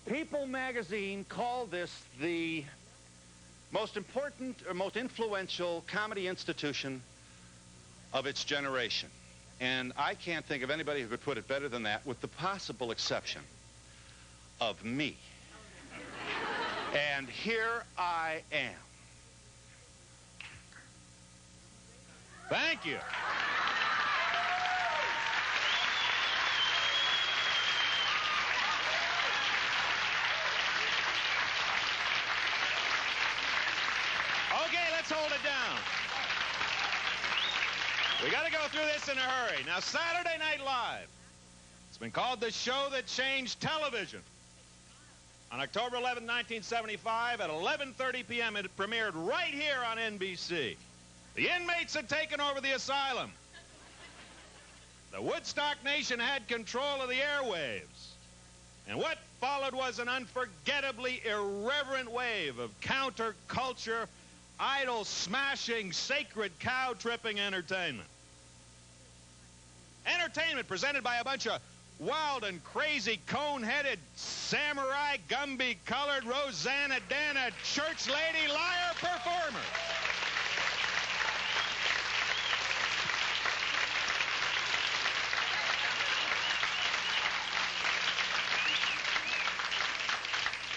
People magazine called this the most important or most influential comedy institution of its generation. And I can't think of anybody who could put it better than that, with the possible exception of me. And here I am. Thank you. Okay, let's hold it down. We got to go through this in a hurry. Now, Saturday Night Live. It's been called the show that changed television. On October 11, 1975, at 11:30 p.m., it premiered right here on NBC. The inmates had taken over the asylum. The Woodstock Nation had control of the airwaves. And what followed was an unforgettably irreverent wave of counterculture, idol-smashing, sacred cow-tripping entertainment. Entertainment presented by a bunch of wild and crazy, cone-headed, samurai, Gumby-colored, Rosanna Dana, church lady, liar performers.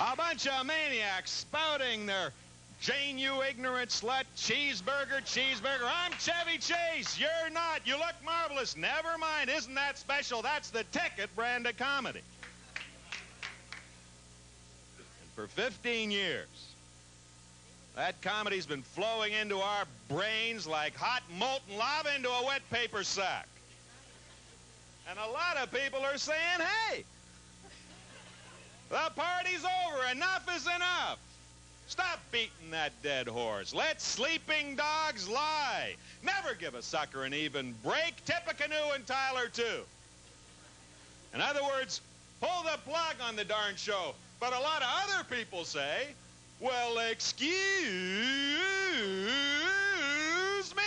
A bunch of maniacs spouting their Jane, you ignorant slut, cheeseburger, cheeseburger. I'm Chevy Chase. You're not. You look marvelous. Never mind. Isn't that special? That's the ticket brand of comedy. And for 15 years, that comedy's been flowing into our brains like hot molten lava into a wet paper sack. And a lot of people are saying, hey, the party's over. Enough is enough. Stop beating that dead horse. Let sleeping dogs lie. Never give a sucker an even break. Tip a canoe and Tyler, too. In other words, pull the plug on the darn show. But a lot of other people say, well, excuse me.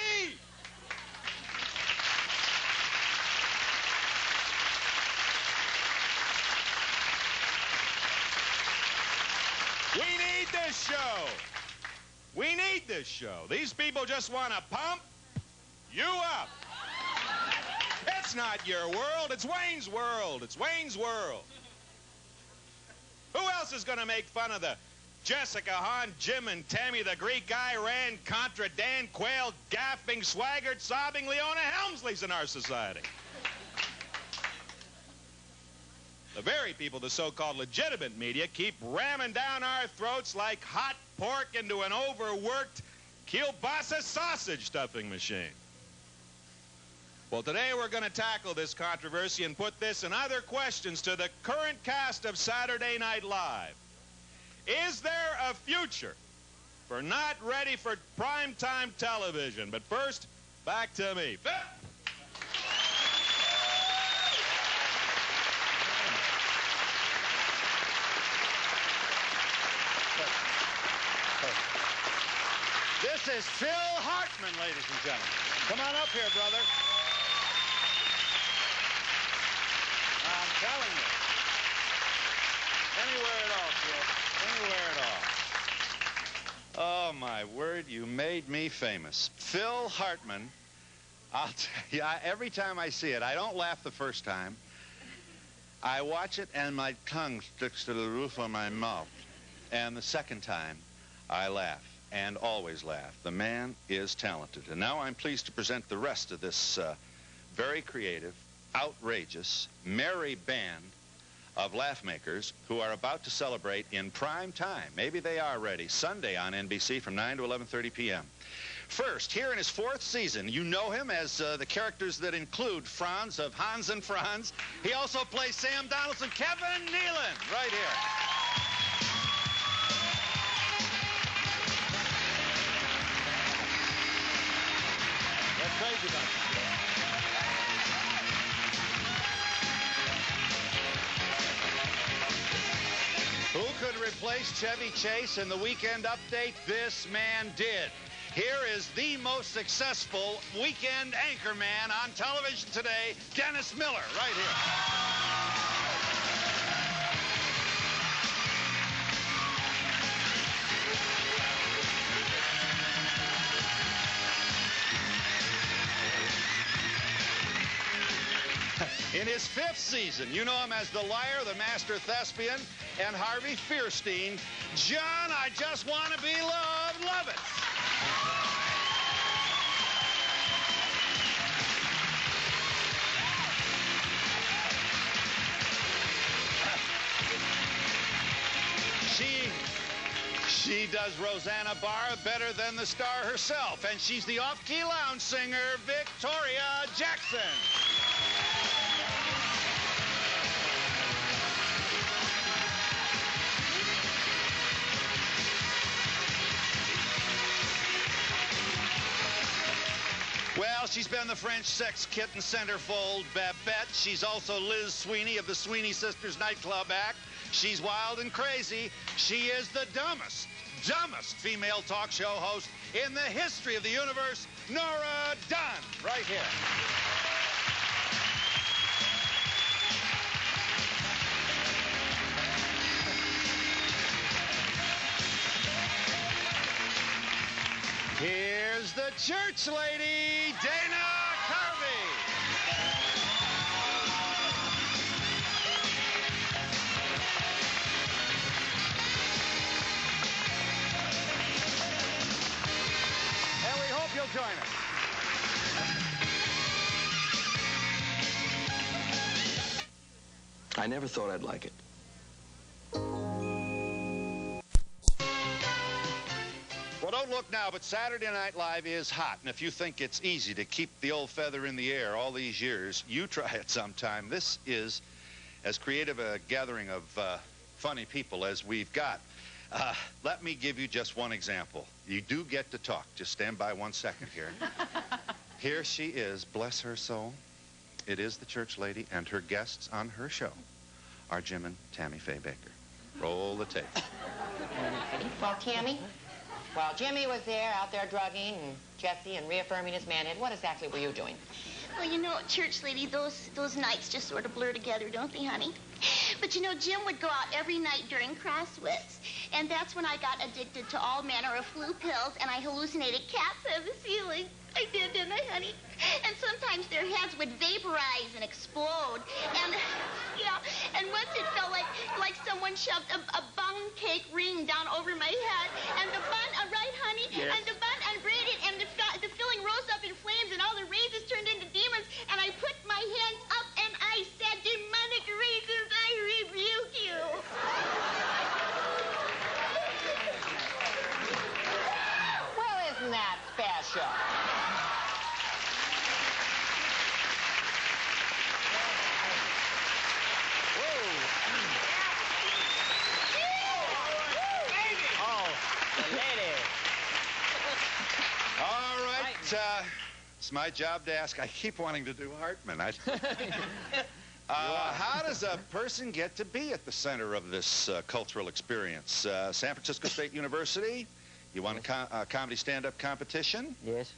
We need this show. We need this show. These people just want to pump you up. It's not your world. It's Wayne's world. It's Wayne's world. Who else is going to make fun of the Jessica Hahn, Jim and Tammy, the Greek Iran, Contra, Dan Quayle, gaffing, swaggart, sobbing Leona Helmsleys in our society? The very people, the so-called legitimate media, keep ramming down our throats like hot pork into an overworked kielbasa sausage stuffing machine. Well, today we're going to tackle this controversy and put this and other questions to the current cast of Saturday Night Live. Is there a future for not ready for primetime television? But first, back to me. This is Phil Hartman, ladies and gentlemen. Come on up here, brother. I'm telling you. Anywhere at all, Phil. Anywhere at all. Oh, my word, you made me famous. Phil Hartman, I'll tell you, every time I see it, I don't laugh the first time. I watch it and my tongue sticks to the roof of my mouth. And the second time, I laugh. And always laugh. The man is talented. And now I'm pleased to present the rest of this very creative, outrageous, merry band of laugh makers who are about to celebrate in prime time. Maybe they are ready. Sunday on NBC from 9 to 11:30 p.m. First, here in his fourth season, you know him as the characters that include Franz of Hans and Franz. He also plays Sam Donaldson. Kevin Nealon, right here. Crazy about it. Who could replace Chevy Chase in the Weekend Update? This man did. Here is the most successful weekend anchorman on television today, Dennis Miller, right here. In his 5th season, you know him as the liar, the master thespian, and Harvey Fierstein. John, I just want to be loved. Love it. She does Rosanna Barr better than the star herself, and she's the off-key lounge singer, Victoria Jackson. Well, she's been the French sex kitten centerfold, Babette. She's also Liz Sweeney of the Sweeney Sisters nightclub act. She's wild and crazy. She is the dumbest female talk show host in the history of the universe, Nora Dunn, right here. Here's the church lady, Dana Carvey. And we hope you'll join us. I never thought I'd like it. Well, don't look now, but Saturday Night Live is hot. And if you think it's easy to keep the old feather in the air all these years, you try it sometime. This is as creative a gathering of funny people as we've got. Let me give you just one example. You do get to talk. Just stand by 1 second here. Here she is, bless her soul. It is the church lady, and her guests on her show are Jim and Tammy Faye Baker. Roll the tape. Well, Tammy, while Jimmy was there out there drugging and Jesse and reaffirming his manhood, what exactly were you doing? Well, you know, church lady, those nights just sort of blur together, don't they, honey? But, you know, Jim would go out every night during Crosswits, and that's when I got addicted to all manner of flu pills, and I hallucinated cats out of the ceiling. I did, didn't I, honey? And sometimes their heads would vaporize and explode, and, yeah, and once it felt like someone shoved a bun cake ring down over my head, and the bun, right, honey? Yes. And the bun unbraided, and the filling rose up in flames, and all the raisins turned into demons, and I put my hands up, and I said, demonic raisins, I rebuke you. Well, isn't that special? All right, it's my job to ask. I keep wanting to do Hartman. How does a person get to be at the center of this cultural experience? San Francisco State University? You won a comedy stand-up competition? Yes.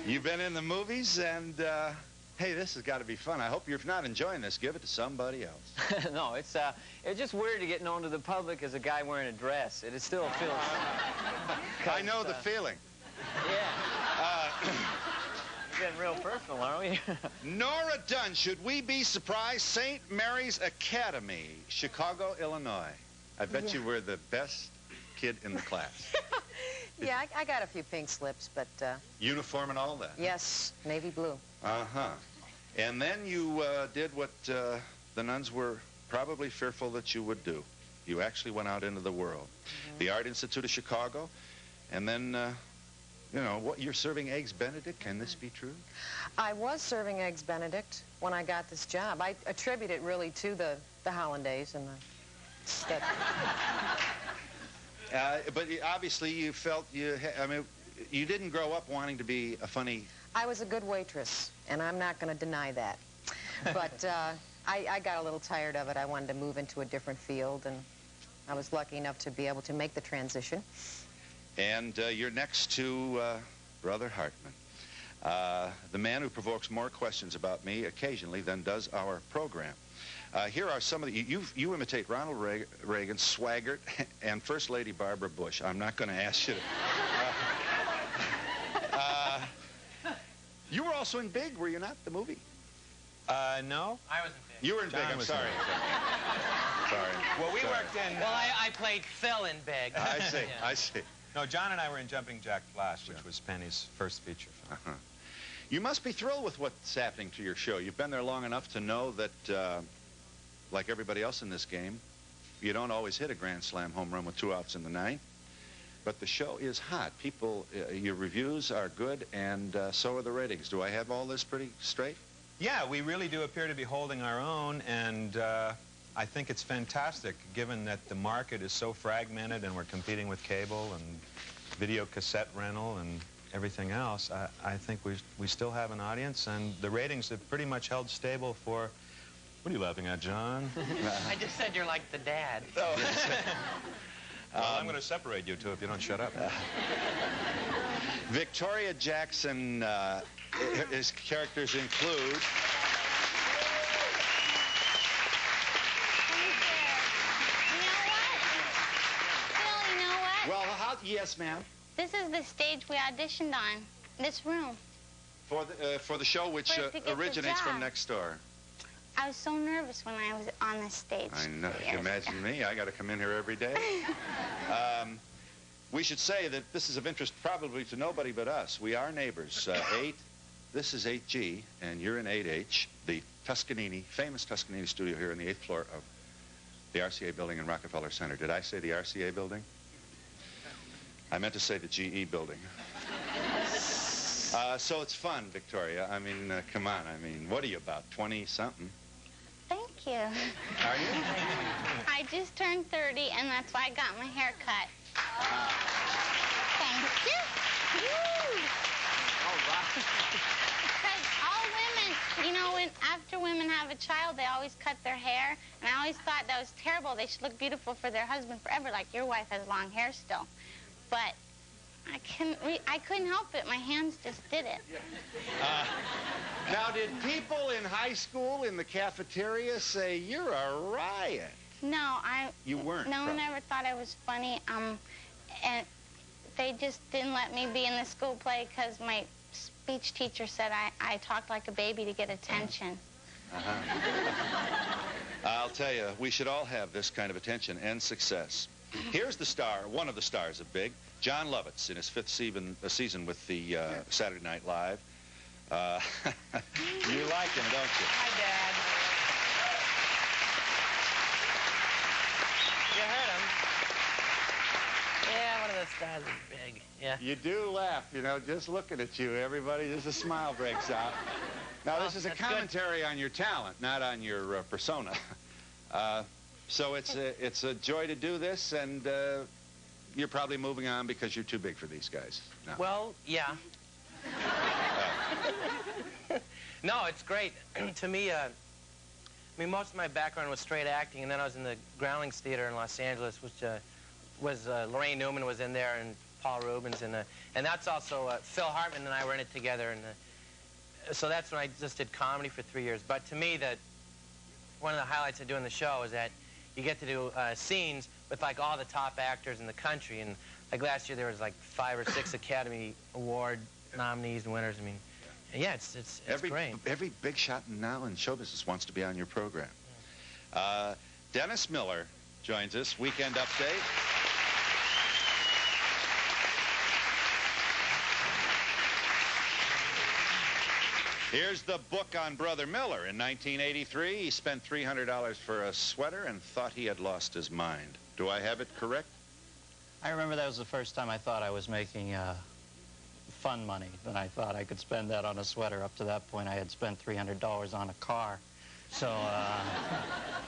You've been in the movies, and hey, this has got to be fun. I hope you're not enjoying this. Give it to somebody else. No, it's just weird to get known to the public as a guy wearing a dress. It still feels... I know the feeling. Yeah. We're getting real personal, aren't we? Nora Dunn, should we be surprised? St. Mary's Academy, Chicago, Illinois. I bet you were the best kid in the class. Yeah, I got a few pink slips, but... Uniform and all that? Yes, navy blue. Uh-huh. And then you did what the nuns were probably fearful that you would do. You actually went out into the world. Mm-hmm. The Art Institute of Chicago, and then, you know, what, you're serving Eggs Benedict. Can this be true? I was serving Eggs Benedict when I got this job. I attribute it really to the hollandaise and the... But obviously you felt I mean, you didn't grow up wanting to be a funny... I was a good waitress, and I'm not going to deny that. But I got a little tired of it. I wanted to move into a different field, and I was lucky enough to be able to make the transition. And you're next to Brother Hartman, the man who provokes more questions about me occasionally than does our program. Here are some of the... You imitate Ronald Reagan, Swaggart, and First Lady Barbara Bush. I'm not going to ask you to... you were also in Big, were you not, the movie? No. I wasn't big. You were in Big, John I'm was sorry. Sorry. Well, we Sorry. worked in... Well, I played Phil in Big. I see, Yeah. I see. No, John and I were in Jumping Jack Flash, which was Penny's first feature film. Uh-huh. You must be thrilled with what's happening to your show. You've been there long enough to know that, like everybody else in this game, you don't always hit a grand slam home run with 2 outs in the ninth. But the show is hot. People, your reviews are good, and so are the ratings. Do I have all this pretty straight? Yeah, we really do appear to be holding our own, and I think it's fantastic, given that the market is so fragmented and we're competing with cable and video cassette rental and everything else. I think we still have an audience, and the ratings have pretty much held stable for... What are you laughing at, John? I just said you're like the dad. Oh. Well, I'm going to separate you two if you don't shut up. Victoria Jackson, his characters include... Well, yes, ma'am. This is the stage we auditioned on. This room. For the show which To get the originates from job. next door. I was so nervous when I was on this stage. I know. 2 You years imagine ago. me. I got to come in here every day. We should say that this is of interest probably to nobody but us. We are neighbors. This is 8G, and you're in 8H, the famous Toscanini studio here on the 8th floor of the RCA building in Rockefeller Center. Did I say the RCA building? I meant to say the GE building. So it's fun, Victoria. I mean, come on. I mean, what are you, about 20-something? Thank you. Are you? I just turned 30, and that's why I got my hair cut. Thank you. Woo! All right. Because all women, you know, after women have a child, they always cut their hair. And I always thought that was terrible. They should look beautiful for their husband forever, like your wife has long hair still. But I couldn't help it. My hands just did it. Now, did people in high school in the cafeteria say, you're a riot? No, You weren't, No one probably. ever thought I was funny. And they just didn't let me be in the school play because my speech teacher said I talked like a baby to get attention. I'll tell you, we should all have this kind of attention and success. Here's the star, one of the stars of Big, John Lovitz, in his 5th season with the Saturday Night Live. You like him, don't you? Hi, Dad. You heard him. Yeah, one of those stars is Big. Yeah. You do laugh, you know, just looking at you, everybody, just a smile breaks out. Now, this is a that's good. commentary on your talent, not on your persona. So it's a joy to do this, and you're probably moving on because you're too big for these guys. No. Well, yeah. No, it's great. To me, I mean, most of my background was straight acting, and then I was in the Groundlings Theater in Los Angeles, which was Lorraine Newman was in there, and Paul Rubens, and that's also Phil Hartman and I were in it together, and so that's when I just did comedy for 3 years. But to me, one of the highlights of doing the show is that you get to do scenes with like all the top actors in the country, and like last year there was like 5 or 6 Academy Award nominees and winners. I mean, yeah, it's great. Every big shot now in show business wants to be on your program. Dennis Miller joins us, Weekend Update. Here's the book on Brother Miller. In 1983, he spent $300 for a sweater and thought he had lost his mind. Do I have it correct? I remember that was the first time I thought I was making fun money, and I thought I could spend that on a sweater. Up to that point, I had spent $300 on a car. So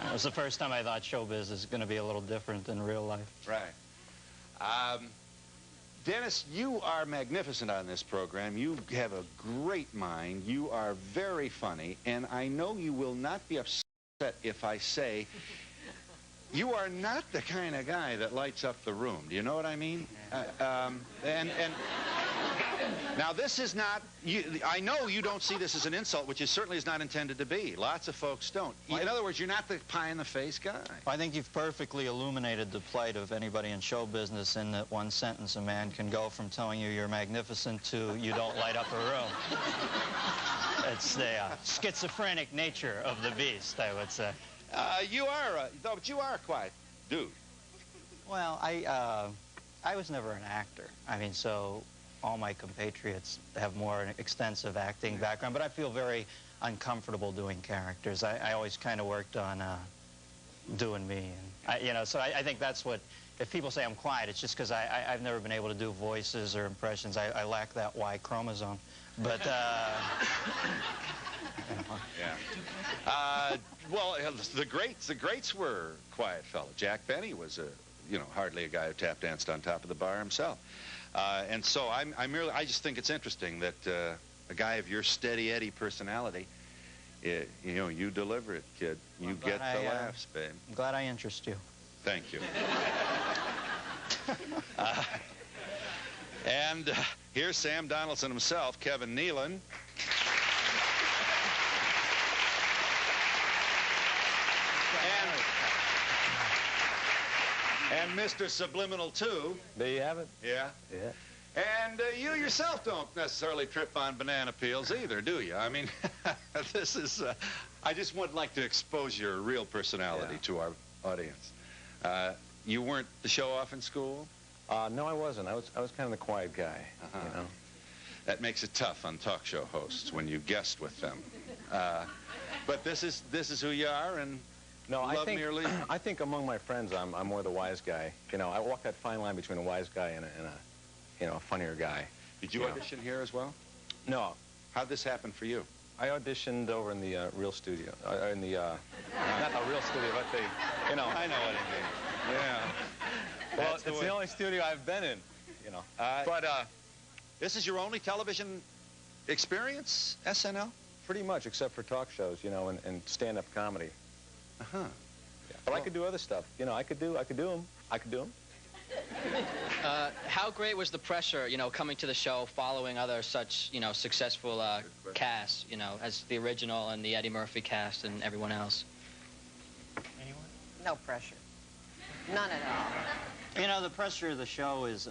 it was the first time I thought showbiz is going to be a little different than real life. Right. Dennis, you are magnificent on this program. You have a great mind. You are very funny, and I know you will not be upset if I say you are not the kind of guy that lights up the room. Do you know what I mean? Now, this is not, I know you don't see this as an insult, which it certainly is not intended to be. Lots of folks don't. In other words, you're not the pie-in-the-face guy. I think you've perfectly illuminated the plight of anybody in show business in that one sentence a man can go from telling you you're magnificent to you don't light up a room. It's the schizophrenic nature of the beast, I would say. But you are a quiet dude. Well, I was never an actor. I mean, so all my compatriots have more extensive acting background, but I feel very uncomfortable doing characters. I always kind of worked on doing me. And so I think that's what, if people say I'm quiet, it's just because I've never been able to do voices or impressions. I lack that Y chromosome. But, well, the greats were quiet fellow. Jack Benny was hardly a guy who tap danced on top of the bar himself. And so I just think it's interesting that a guy of your steady Eddie personality, you deliver it, kid. You get the laughs, babe. I'm glad I interest you. Thank you. And here's Sam Donaldson himself, Kevin Nealon. And Mr. Subliminal, too. There you have it. Yeah? Yeah. And you yourself don't necessarily trip on banana peels either, do you? I mean, this is... I just would like to expose your real personality to our audience. You weren't the show-off in school? No, I wasn't. I was kind of the quiet guy, you know. That makes it tough on talk show hosts when you guest with them. But this is who you are, and... No, I think among my friends, I'm more the wise guy. You know, I walk that fine line between a wise guy and a funnier guy. Did you audition here as well? No. How'd this happen for you? I auditioned over in the real studio. Not the real studio, but the, I know what it means. Yeah. Well, it's the only studio I've been in, But this is your only television experience, SNL? Pretty much, except for talk shows, and stand-up comedy. Uh-huh. Yeah. But I could do other stuff. I could do them. How great was the pressure, coming to the show, following other such, successful casts, as the original and the Eddie Murphy cast and everyone else? Anyone? No pressure. None at all. The pressure of the show is,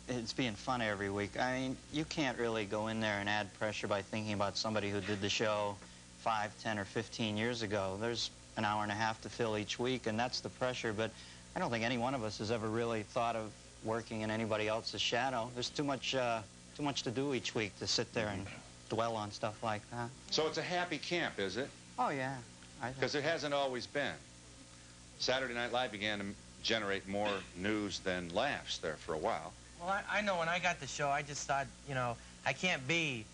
it's being fun every week. I mean, you can't really go in there and add pressure by thinking about somebody who did the show 5, 10, or 15 years ago. There's an hour and a half to fill each week, and that's the pressure. But I don't think any one of us has ever really thought of working in anybody else's shadow. There's too much to do each week to sit there and dwell on stuff like that. So it's a happy camp, is it? Oh, yeah. Because it hasn't always been. Saturday Night Live began to generate more news than laughs there for a while. Well, I know when I got the show, I just thought, I can't be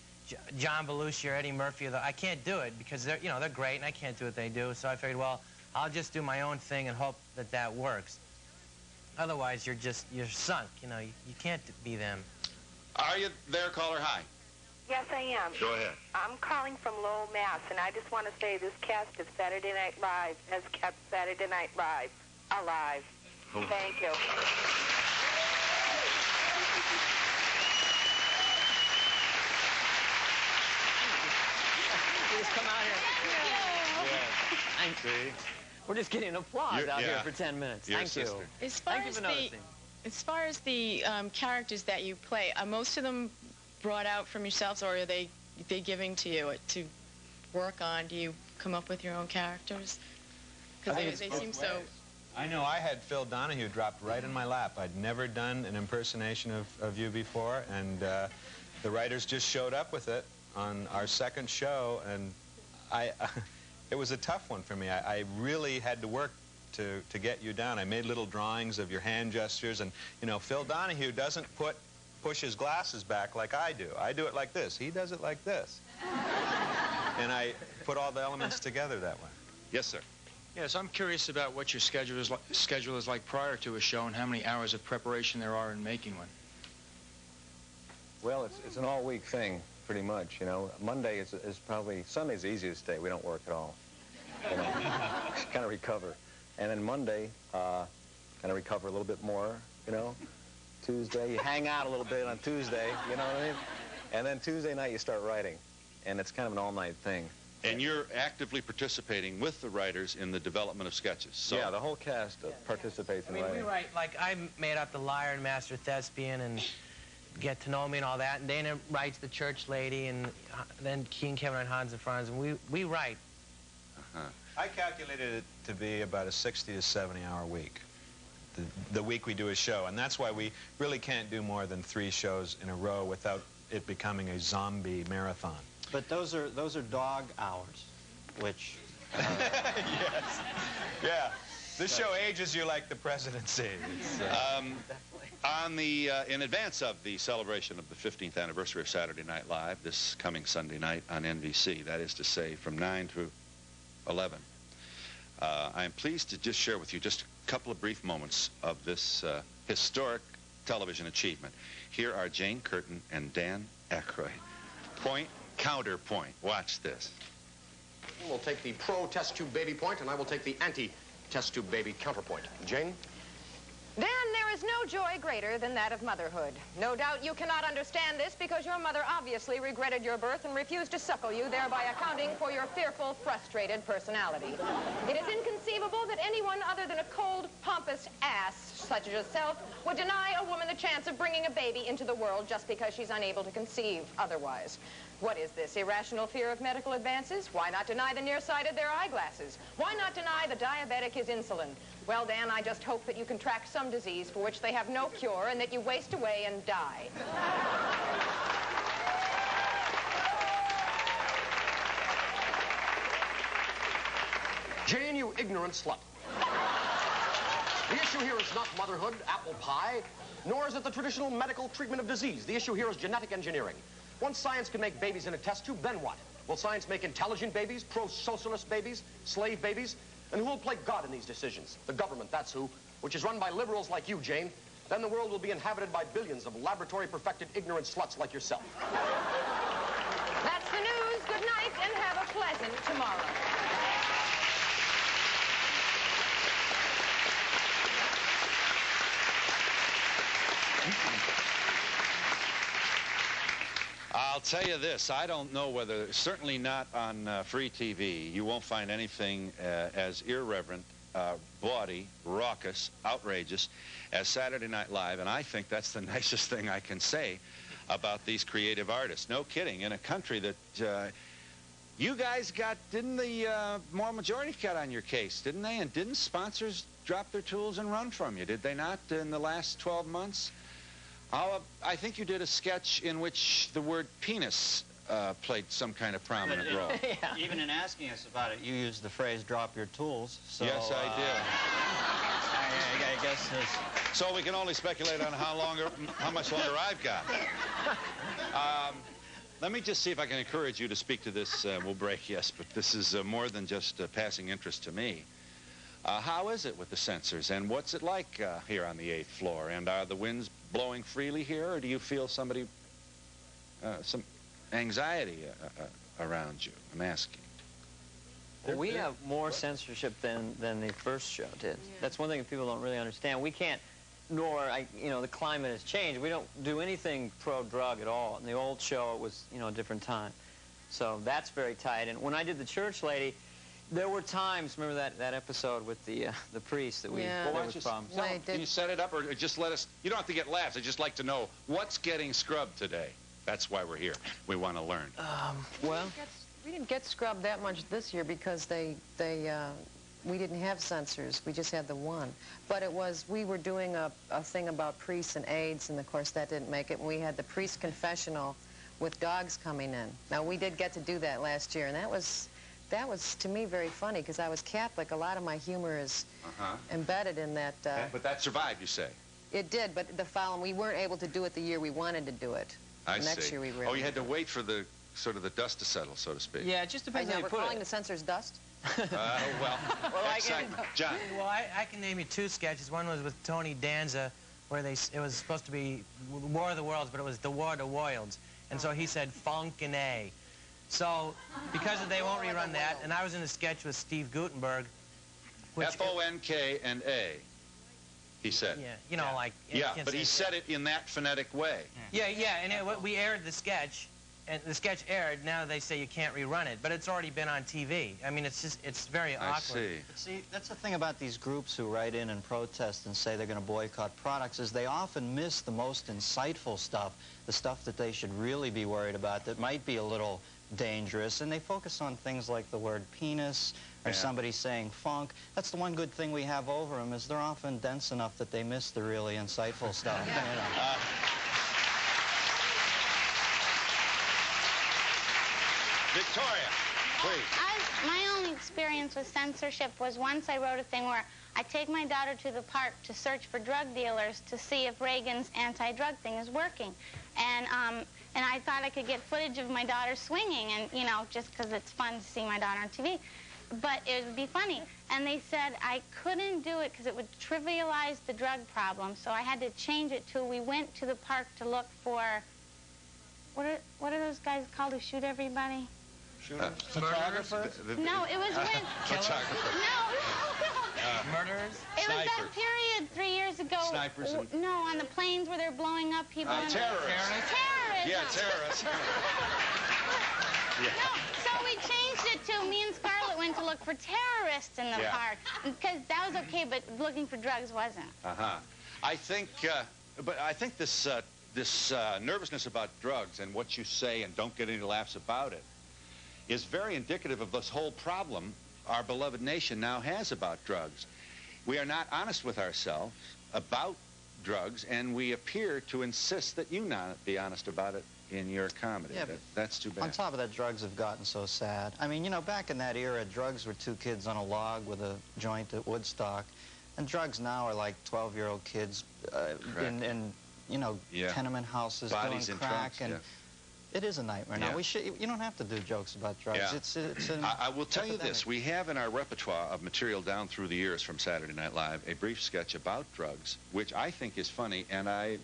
John Belushi or Eddie Murphy. I can't do it because they're great and I can't do what they do. So I figured, well, I'll just do my own thing and hope that works. Otherwise, you're sunk. You can't be them. Are you there, caller? Hi. Yes, I am. Go ahead. I'm calling from Lowell, Mass, and I just want to say this cast of Saturday Night Live has kept Saturday Night Live alive. Oh. Thank you. Just come out here. Yeah. See? We're just getting applause out here for 10 minutes. Your Thank sister. you. As far as the characters that you play, are most of them brought out from yourselves, or are they giving to you to work on? Do you come up with your own characters? Because they seem so... I know I had Phil Donahue dropped right in my lap. I'd never done an impersonation of you before, and the writers just showed up with it on our second show, and it was a tough one for me. I really had to work to get you down. I made little drawings of your hand gestures, and Phil Donahue doesn't push his glasses back like I do. I do it like this. He does it like this. And I put all the elements together that way. Yes, sir. Yes, I'm curious about what your schedule is like prior to a show and how many hours of preparation there are in making one. Well, it's an all-week thing, pretty much, Monday is probably... Sunday's the easiest day. We don't work at all. Kind of recover. And then Monday, kind of recover a little bit more, Tuesday. You hang out a little bit on Tuesday, you know what I mean? And then Tuesday night you start writing. And it's kind of an all-night thing. And you're actively participating with the writers in the development of sketches. So yeah, the whole cast participates in writing. We write, like, I made up The Liar and Master Thespian and Get to Know Me and all that, and Dana writes The Church Lady, and then King Kevin and Hans and Franz, and we write. I calculated it to be about a 60 to 70-hour week, the week we do a show, and that's why we really can't do more than 3 shows in a row without it becoming a zombie marathon. But those are dog hours, which... Yes. Yeah. This show ages you like the presidency. In advance of the celebration of the 15th anniversary of Saturday Night Live, this coming Sunday night on NBC, that is to say from 9 to 11, I am pleased to just share with you just a couple of brief moments of this historic television achievement. Here are Jane Curtin and Dan Aykroyd. Point, counterpoint. Watch this. You will take the pro-test tube baby point, and I will take the anti-test tube baby counterpoint. Jane? Dan, there is no joy greater than that of motherhood. No doubt you cannot understand this because your mother obviously regretted your birth and refused to suckle you, thereby accounting for your fearful, frustrated personality. It is inconceivable that anyone other than a cold, pompous ass such as yourself would deny a woman the chance of bringing a baby into the world just because she's unable to conceive otherwise. What is this, irrational fear of medical advances? Why not deny the nearsighted their eyeglasses? Why not deny the diabetic his insulin? Well, Dan, I just hope that you contract some disease for which they have no cure and that you waste away and die. Jane, you ignorant slut. The issue here is not motherhood, apple pie, nor is it the traditional medical treatment of disease. The issue here is genetic engineering. Once science can make babies in a test tube, then what? Will science make intelligent babies, pro-socialist babies, slave babies? And who will play God in these decisions? The government, that's who, which is run by liberals like you, Jane. Then the world will be inhabited by billions of laboratory-perfected ignorant sluts like yourself. That's the news. Good night and have a pleasant tomorrow. I'll tell you this, I don't know whether, certainly not on free TV, you won't find anything as irreverent, bawdy, raucous, outrageous as Saturday Night Live, and I think that's the nicest thing I can say about these creative artists. No kidding, in a country that you guys got, didn't the moral majority got on your case, didn't they? And didn't sponsors drop their tools and run from you, did they not, in the last 12 months? I think you did a sketch in which the word penis played some kind of prominent role. Yeah. Even in asking us about it, you used the phrase "drop your tools." So, yes, I did. I guess this... So we can only speculate on how much longer I've got. Let me just see if I can encourage you to speak to this. We'll break, yes, but this is more than just passing interest to me. How is it with the censors, and what's it like here on the 8th floor? And are the winds blowing freely here, or do you feel some anxiety around you? I'm asking. Well, we have more censorship than the first show did. Yeah. That's one thing that people don't really understand. We can't, the climate has changed. We don't do anything pro-drug at all. In the old show, it was, a different time. So that's very tight. And when I did The Church Lady, there were times, remember that episode with the priest that there was problems. Can you set it up, or just let us, you don't have to get laughs, I'd just like to know what's getting scrubbed today. That's why we're here. We want to learn. We didn't get scrubbed that much this year because we didn't have censors. We just had the one. But we were doing a thing about priests and AIDS, and of course that didn't make it. And we had the priest confessional with dogs coming in. Now, we did get to do that last year, and that was, to me, very funny, because I was Catholic. A lot of my humor is embedded in that. But that survived, you say? It did, but the following, we weren't able to do it the year we wanted to do it. I see. Next year we really Oh, you had to wait for the dust to settle, so to speak. Yeah, it just depends how you put it. We're calling the censors dust? John. Well, I can name you 2 sketches. One was with Tony Danza, where it was supposed to be War of the Worlds, but it was the War of the Worlds. And so he said funk and A. So, because they won't rerun that, and I was in a sketch with Steve Gutenberg. F-O-N-K and A. he said. Yeah, you know, like... Yeah, but he said it in that phonetic way. Yeah, and we aired the sketch, and the sketch aired. Now they say you can't rerun it, but it's already been on TV. I mean, it's just, it's very awkward. I see. But see, that's the thing about these groups who write in and protest and say they're going to boycott products, is they often miss the most insightful stuff, the stuff that they should really be worried about that might be a little dangerous, and they focus on things like the word penis or somebody saying funk. That's the one good thing we have over them, is they're often dense enough that they miss the really insightful stuff. You know. Victoria, please. My only experience with censorship was once I wrote a thing where I take my daughter to the park to search for drug dealers to see if Reagan's anti-drug thing is working. And I thought I could get footage of my daughter swinging, and, you know, just because it's fun to see my daughter on TV. But it would be funny. And they said I couldn't do it because it would trivialize the drug problem. So I had to change it to, we went to the park to look for, what are those guys called who shoot everybody? Photographers? No, it was when... Photographer. No. Murderers? It was that period 3 years ago. Snipers and... No, on the planes where they're blowing up people. Terrorists. Terrorists. Yeah, terrorists. Yeah. No, so we changed it to me and Scarlett went to look for terrorists in the park. Because that was okay, but looking for drugs wasn't. I think, but I think this nervousness about drugs and what you say and don't get any laughs about it is very indicative of this whole problem our beloved nation now has about drugs. We are not honest with ourselves about drugs, and we appear to insist that you not be honest about it in your comedy. Yeah, that's too bad. On top of that, drugs have gotten so sad. I mean, you know, back in that era, drugs were two kids on a log with a joint at Woodstock, and drugs now are like 12-year-old kids in you know, tenement houses doing crack, and it is a nightmare. Now, you don't have to do jokes about drugs. I will tell you this. We have in our repertoire of material down through the years from Saturday Night Live a brief sketch about drugs, which I think is funny, and I'm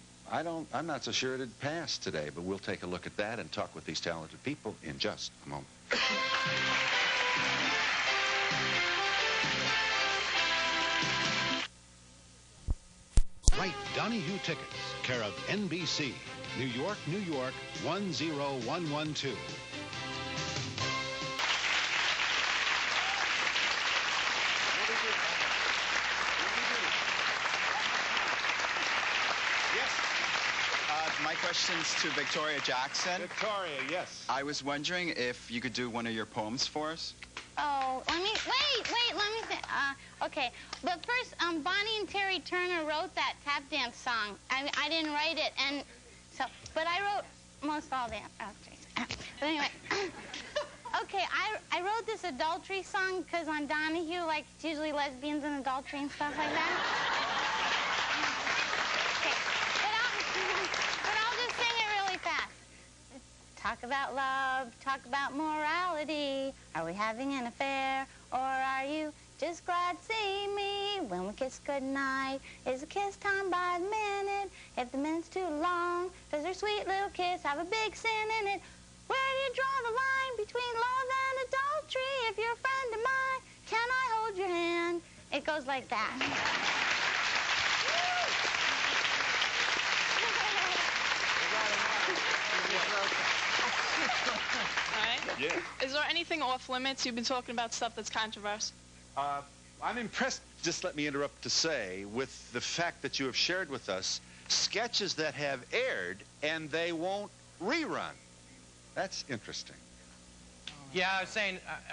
not so sure it'd pass today, but we'll take a look at that and talk with these talented people in just a moment. Write Donahue Tickets, care of NBC, New York, New York, 10112. My question's to Victoria Jackson. Victoria, yes. I was wondering if you could do one of your poems for us. Oh, let me think. Okay, but first, Bonnie and Terry Turner wrote that tap dance song. I didn't write it, and so, but I wrote most all the, but anyway. Okay, I wrote this adultery song because on Donahue, like, it's usually lesbians and adultery and stuff like that. Okay, but I'll just sing it really fast. Talk about love, talk about morality. Are we having an affair, or are you just glad to see me? When we kiss goodnight, is a kiss time by the minute? If the minute's too long, does our sweet little kiss have a big sin in it? Where do you draw the line between love and adultery? If you're a friend of mine, can I hold your hand? It goes like that. All right. Yeah. Is there anything off limits? You've been talking about stuff that's controversial. I'm impressed, just let me interrupt to say, with the fact that you have shared with us sketches that have aired and they won't rerun. That's interesting. Yeah, I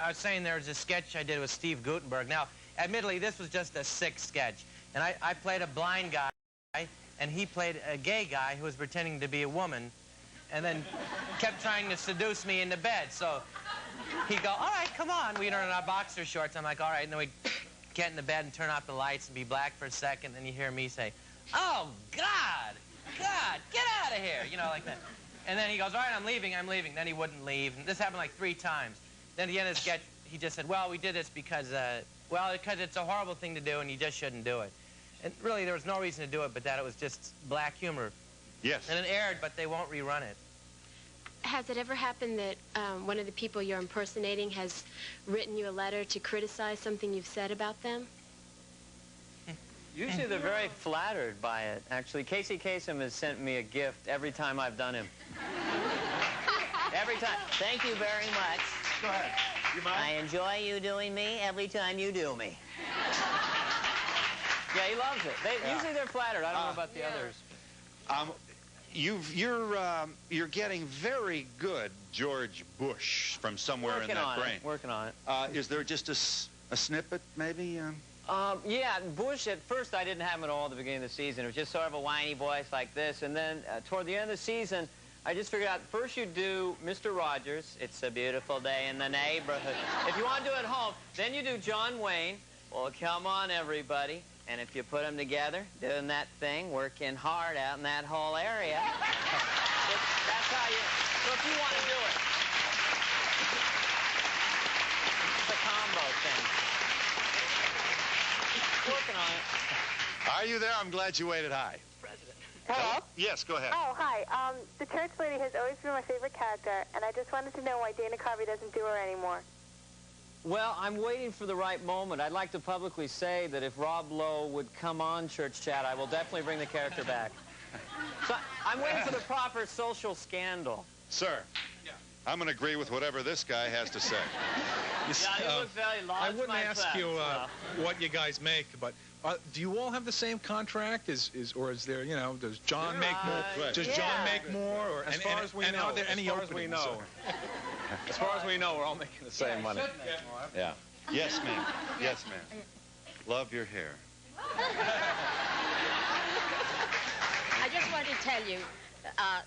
was saying there was a sketch I did with Steve Guttenberg. Now, admittedly, this was just a sick sketch. And I played a blind guy, and he played a gay guy who was pretending to be a woman, and then kept trying to seduce me into bed. So he'd go, all right, come on. We'd in our boxer shorts. I'm like, all right. And then we'd get in the bed and turn off the lights and be black for a second. And you hear me say, oh, God, get out of here. You know, like that. And then he goes, all right, I'm leaving. Then he wouldn't leave. And this happened like 3 times. Then at the end of the sketch, he just said, well, we did this because it's a horrible thing to do and you just shouldn't do it. And really, there was no reason to do it but that it was just black humor. Yes. And it aired, but they won't rerun it. Has it ever happened that one of the people you're impersonating has written you a letter to criticize something you've said about them? Usually they're very flattered by it. Actually, Casey Kasem has sent me a gift every time I've done him. Every time. Thank you very much. Go ahead. You mind? I enjoy you doing me every time you do me. Yeah, he loves it. Usually they're flattered. I don't know about the others. You're getting very good George Bush from somewhere in that brain. Working on it. Is there just a snippet, maybe? Yeah, Bush, at first I didn't have him at all at the beginning of the season. It was just sort of a whiny voice like this. And then toward the end of the season, I just figured out, first you do Mr. Rogers, It's a Beautiful Day in the Neighborhood. If you want to do it at home, then you do John Wayne, Well, come on, everybody. And if you put them together, doing that thing, working hard out in that whole area, that's how you... So if you want to do it, it's a combo thing. Working on it. Are you there? I'm glad you waited. Hi. Hello? Yes, go ahead. Oh, hi. The church lady has always been my favorite character, and I just wanted to know why Dana Carvey doesn't do her anymore. Well, I'm waiting for the right moment. I'd like to publicly say that if Rob Lowe would come on Church Chat, I will definitely bring the character back. So I'm waiting for the proper social scandal. Sir, I'm going to agree with whatever this guy has to say. I wouldn't ask you what you guys make, but do you all have the same contract? Or is there, you know, does John make more? Does John make more? Or, as far as we know, are there any openings? As far as we know, we're all making the same money. Yeah. Yes, ma'am. Yes, ma'am. Love your hair. I just wanted to tell you,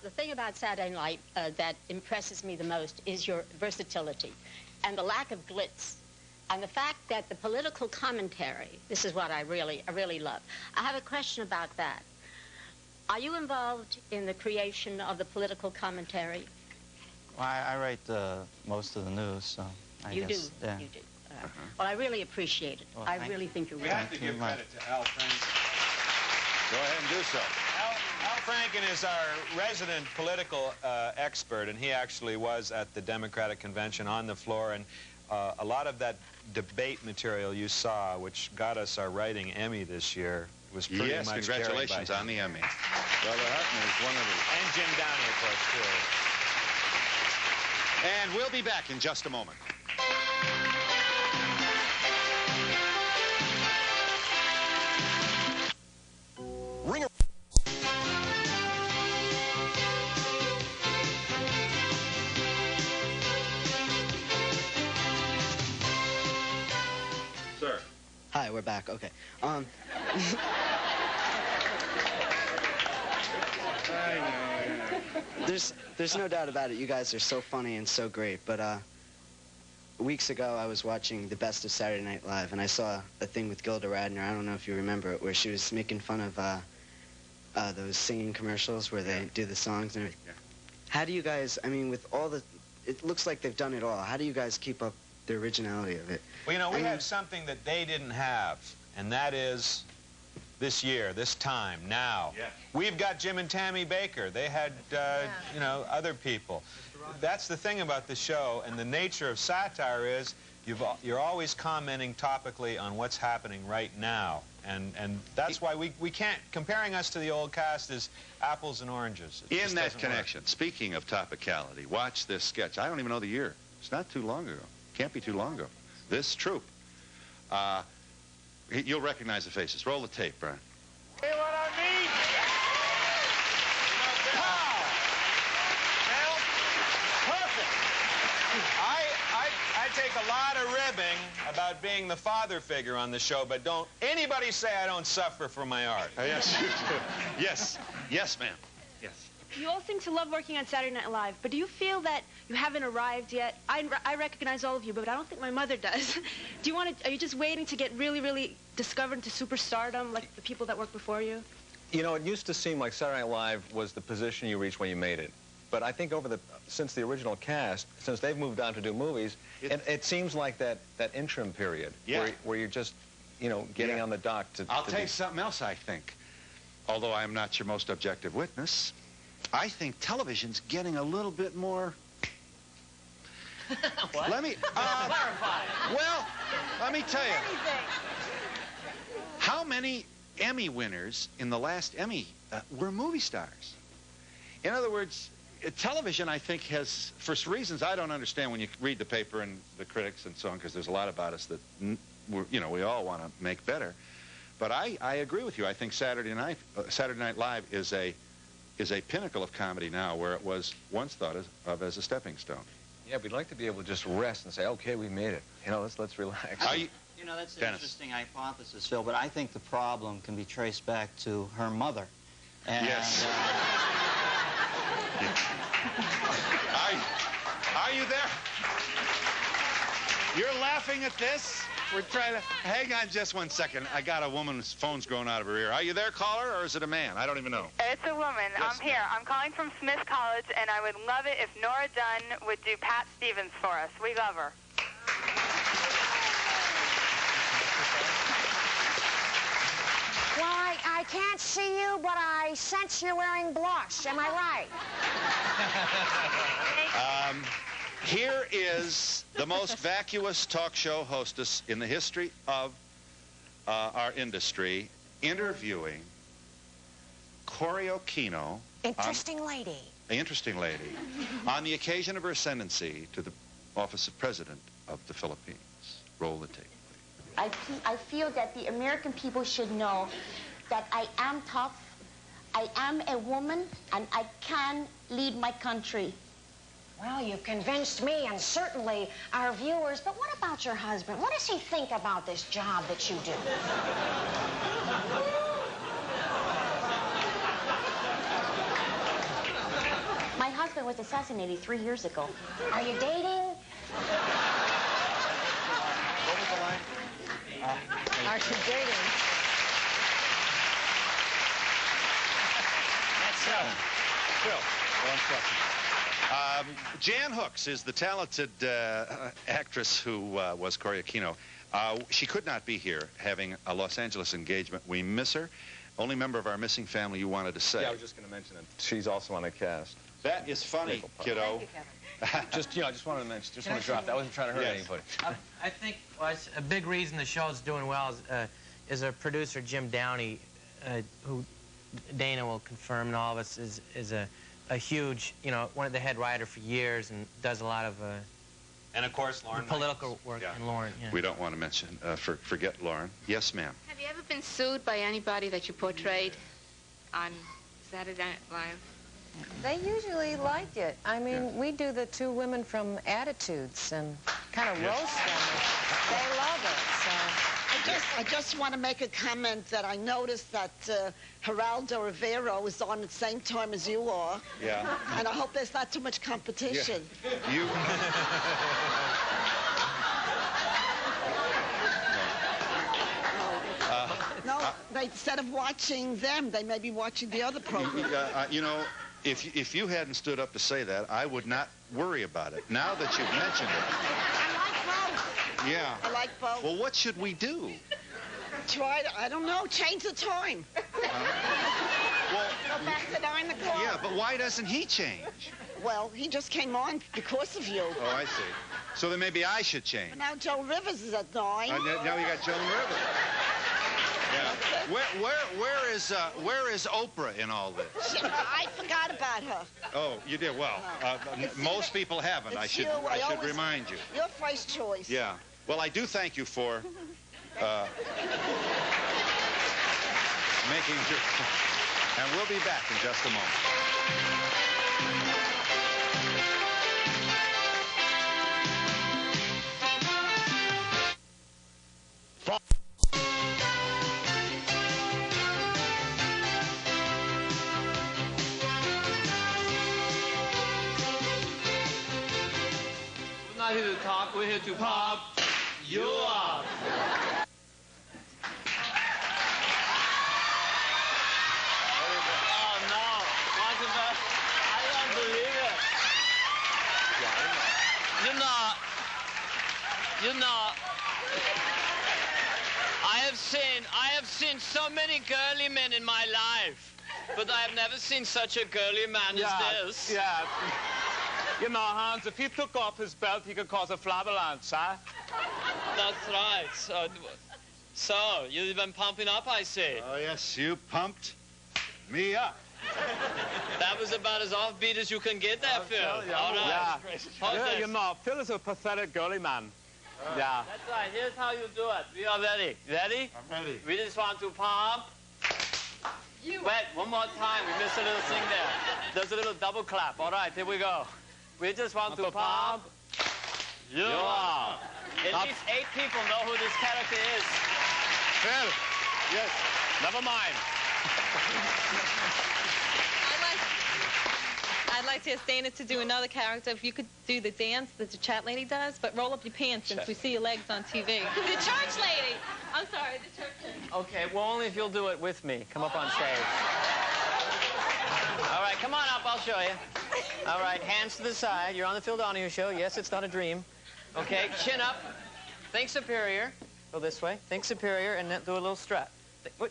the thing about Saturday Night that impresses me the most is your versatility and the lack of glitz. And the fact that the political commentary, this is what I really love. I have a question about that. Are you involved in the creation of the political commentary? Well, I write most of the news, so I guess. Yeah. You do. Well, I really appreciate it. Well, I really think you're We have to give credit to Al Franken. Go ahead and do so. Al Franken is our resident political expert, and he actually was at the Democratic Convention on the floor, and a lot of that debate material you saw, which got us our writing Emmy this year, was pretty yes, much congratulations on the Emmy. Brother Hutton is one of the... And Jim Downey, of course, too. And we'll be back in just a moment. Ringer. Sir. Hi, we're back. Okay. There's no doubt about it. You guys are so funny and so great. But weeks ago, I was watching the best of Saturday Night Live, and I saw a thing with Gilda Radner. I don't know if you remember it, where she was making fun of those singing commercials where they do the songs and everything. Yeah. How do you guys? I mean, with all the, it looks like they've done it all. How do you guys keep up the originality of it? Well, you know, we have something that they didn't have, and that is this year, this time, now. Yeah. We've got Jim and Tammy Baker. They had, you know, other people. That's the thing about the show, and the nature of satire is you're always commenting topically on what's happening right now. And that's why we can't, comparing us to the old cast is apples and oranges. In that connection, speaking of topicality, watch this sketch. I don't even know the year. It's not too long ago. Can't be too long ago. This troupe. You'll recognize the faces. Roll the tape, Brian. Hey, what I mean? Wow! Well, perfect. I take a lot of ribbing about being the father figure on the show, but don't anybody say I don't suffer for my art. Yes, you do. Yes. Yes, ma'am. Yes. You all seem to love working on Saturday Night Live, but do you feel that you haven't arrived yet? I recognize all of you, but I don't think my mother does. Do you want to, are you just waiting to get really, really discovered into superstardom like the people that worked before you? You know, it used to seem like Saturday Night Live was the position you reached when you made it. But I think since the original cast, since they've moved on to do movies, it seems like that interim period where you're just, you know, getting on the dock to... I'll tell you something else I think. Although I'm not your most objective witness, I think television's getting a little bit more... What? Let me... clarify. Well, let me tell you. How many Emmy winners in the last Emmy were movie stars. In other words, television, I think, has, for reasons I don't understand when you read the paper and the critics and so on, because there's a lot about us that, we all want to make better. But I agree with you. I think Saturday Night Live is a pinnacle of comedy now, where it was once thought of as a stepping stone. Yeah, we'd like to be able to just rest and say, okay, we made it. Let's relax. That's an interesting hypothesis, Phil, but I think the problem can be traced back to her mother. And, yes. Are you there? You're laughing at this? We're trying to... Hang on just 1 second. I got a woman's phone's growing out of her ear. Are you there, caller, or is it a man? I don't even know. It's a woman. Yes, I'm here. I'm calling from Smith College, and I would love it if Nora Dunn would do Pat Stevens for us. We love her. Well, I can't see you, but I sense you're wearing blush. Am I right? Here is the most vacuous talk show hostess in the history of our industry interviewing Cory Aquino. Interesting lady. An interesting lady. On the occasion of her ascendancy to the office of President of the Philippines. Roll the tape. I feel that the American people should know that I am tough, I am a woman, and I can lead my country. Well, you've convinced me and certainly our viewers, but what about your husband? What does he think about this job that you do? My husband was assassinated 3 years ago. Are you dating? What was the line? Are you dating? Phil, one question. Jan Hooks is the talented actress who was Cory Aquino. She could not be here, having a Los Angeles engagement. We miss her. Only member of our missing family you wanted to say. Yeah, I was just going to mention it. She's also on the cast. That is funny, kiddo. Just wanted to mention, just want to drop that. I wasn't trying to hurt anybody. I think a big reason the show's doing well is our producer, Jim Downey, who Dana will confirm, and all of us, is a huge, one of the head writer for years and does a lot of and of course, Lauren political work. Yeah. And Lauren, yeah. We don't want to mention, forget Lauren. Yes, ma'am. Have you ever been sued by anybody that you portrayed on Saturday Night Live? They usually like it. I mean, we do the two women from Attitudes and kind of roast them. They love it, so. I just want to make a comment that I noticed that Geraldo Rivera was on at the same time as you are. Yeah. And I hope there's not too much competition. Yeah. You... No, instead of watching them, they may be watching the other program. If you hadn't stood up to say that, I would not worry about it. Now that you've mentioned it. I like both. Yeah. I like both. Well, what should we do? Try to, I don't know, change the time. Well, go back to 9 o'clock. Yeah, but why doesn't he change? Well, he just came on because of you. Oh, I see. So then maybe I should change. But now Joe Rivers is at 9. Now you got Joan Rivers. Yeah. Where is Oprah in all this? I forgot about her. Oh, you did well. Most people haven't. I should remind you. Your first choice. Yeah. Well, I do thank you for making sure. And we'll be back in just a moment. We're not here to talk, we're here to pop you up. Oh no, what's the best? I don't believe it. You know, I have seen so many girly men in my life, but I have never seen such a girly man as this. Yeah. You know, Hans, if he took off his belt, he could cause a flabbergast, huh? That's right. So, you've been pumping up, I see. Oh, yes, you pumped me up. That was about as offbeat as you can get there, Phil. All right. Yeah, you know, Phil is a pathetic girly man. Yeah. That's right. Here's how you do it. We are ready. Ready? I'm ready. We just want to pump. Wait, one more time. We missed a little thing there. There's a little double clap. All right, here we go. We just want to pump. You are. At least 8 people know who this character is. Phil. Yes. Never mind. I'd like to ask Dana to do another character. If you could do the dance that the chat lady does, but roll up your pants since we see your legs on TV. The church lady. I'm sorry, the church lady. Okay, well, only if you'll do it with me. Come up on stage. All right, come on up. I'll show you. All right, hands to the side. You're on the Phil Donahue show. Yes, it's not a dream. Okay, chin up. Think superior. Go this way. Think superior, and then do a little strut. No.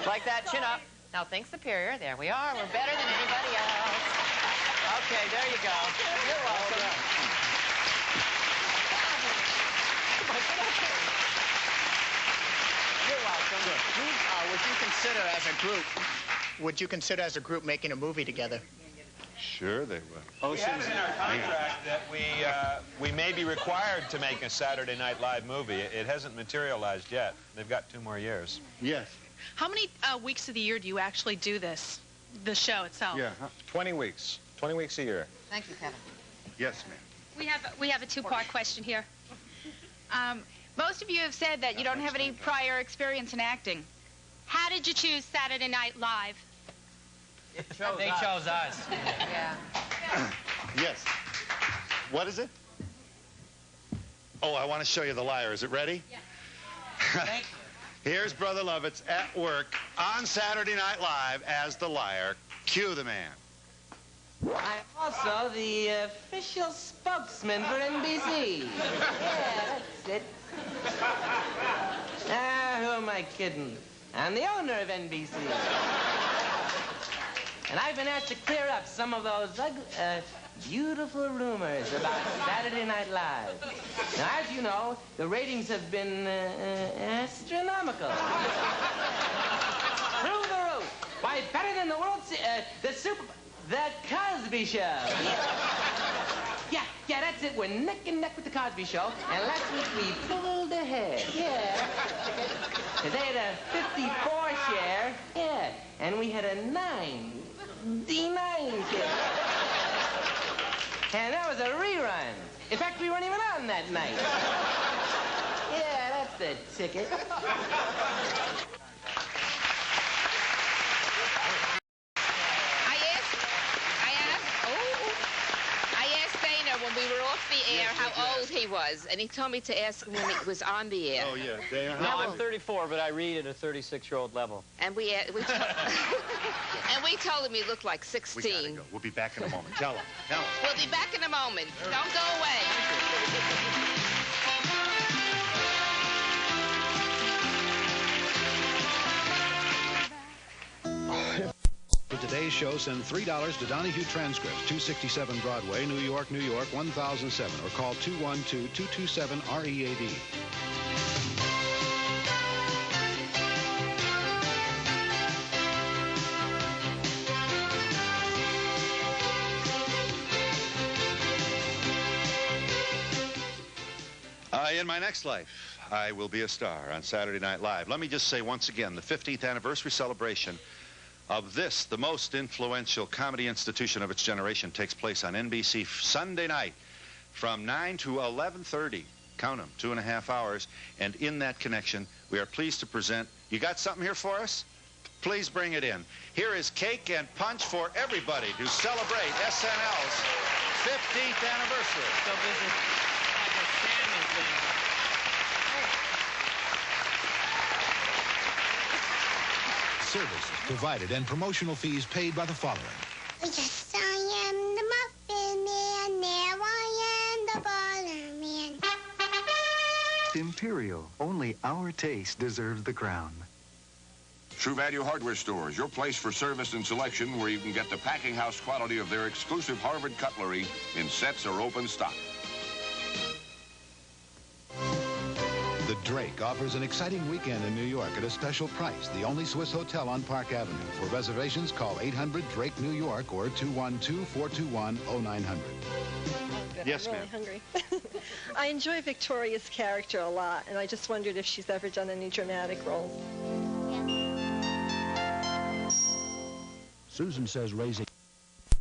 Like that, chin up. Now think superior. There we are. We're better than anybody else. Okay, there you go. You're welcome. You're welcome. Would you consider as a group making a movie together? Sure they will. We have it in our contract that we may be required to make a Saturday Night Live movie. It hasn't materialized yet. They've got 2 more years. Yes. How many weeks of the year do you actually do this, the show itself? Yeah. 20 weeks. 20 weeks a year. Thank you, Kevin. Yes, ma'am. We have a 2-part question here. Most of you have said that you don't have any prior experience in acting. How did you choose Saturday Night Live? They chose us. Yeah. Yes. What is it? Oh, I want to show you The Liar. Is it ready? Yeah. Thank you. Here's Brother Lovitz at work on Saturday Night Live as the liar. Cue the man. I'm also the official spokesman for NBC. Yeah, that's it. Who am I kidding? I'm the owner of NBC. And I've been asked to clear up some of those beautiful rumors about Saturday Night Live. Now, as you know, the ratings have been astronomical. Through the roof. Why, better than the The Cosby Show. Yeah, that's it. We're neck and neck with The Cosby Show. And last week we pulled ahead. Yeah. They had a 54 share. Yeah. And we had a 99 share. And that was a rerun. In fact, we weren't even on that night. Yeah, that's the ticket. I asked Dana when we were off the air how old he was, and he told me to ask him when he was on the air. Oh, yeah. Dana, no, I'm 34, but I read at a 36-year-old level. And we told him he looked like 16. We gotta go. We'll be back in a moment. Tell him. We'll be back in a moment. Don't go away. For today's show, send $3 to Donahue Transcripts, 267 Broadway, New York, 1007, or call 212-227-READ. In my next life, I will be a star on Saturday Night Live. Let me just say once again, the 15th anniversary celebration of this, the most influential comedy institution of its generation, takes place on NBC Sunday night from 9 to 11:30. Count them, 2.5 hours. And in that connection, we are pleased to present, you got something here for us? Please bring it in. Here is cake and punch for everybody to celebrate SNL's 15th anniversary. So this is like a salmon thing. Services provided and promotional fees paid by the following. Yes, I am the Muffin Man. Now I am the Baller Man. Imperial. Only our taste deserves the crown. True Value Hardware Stores, your place for service and selection where you can get the packing house quality of their exclusive Harvard cutlery in sets or open stock. The Drake offers an exciting weekend in New York at a special price. The only Swiss hotel on Park Avenue. For reservations, call 800-DRAKE-NEW YORK or 212-421-0900. Yes, I'm really hungry. I enjoy Victoria's character a lot, and I just wondered if she's ever done any dramatic roles. Susan says raising...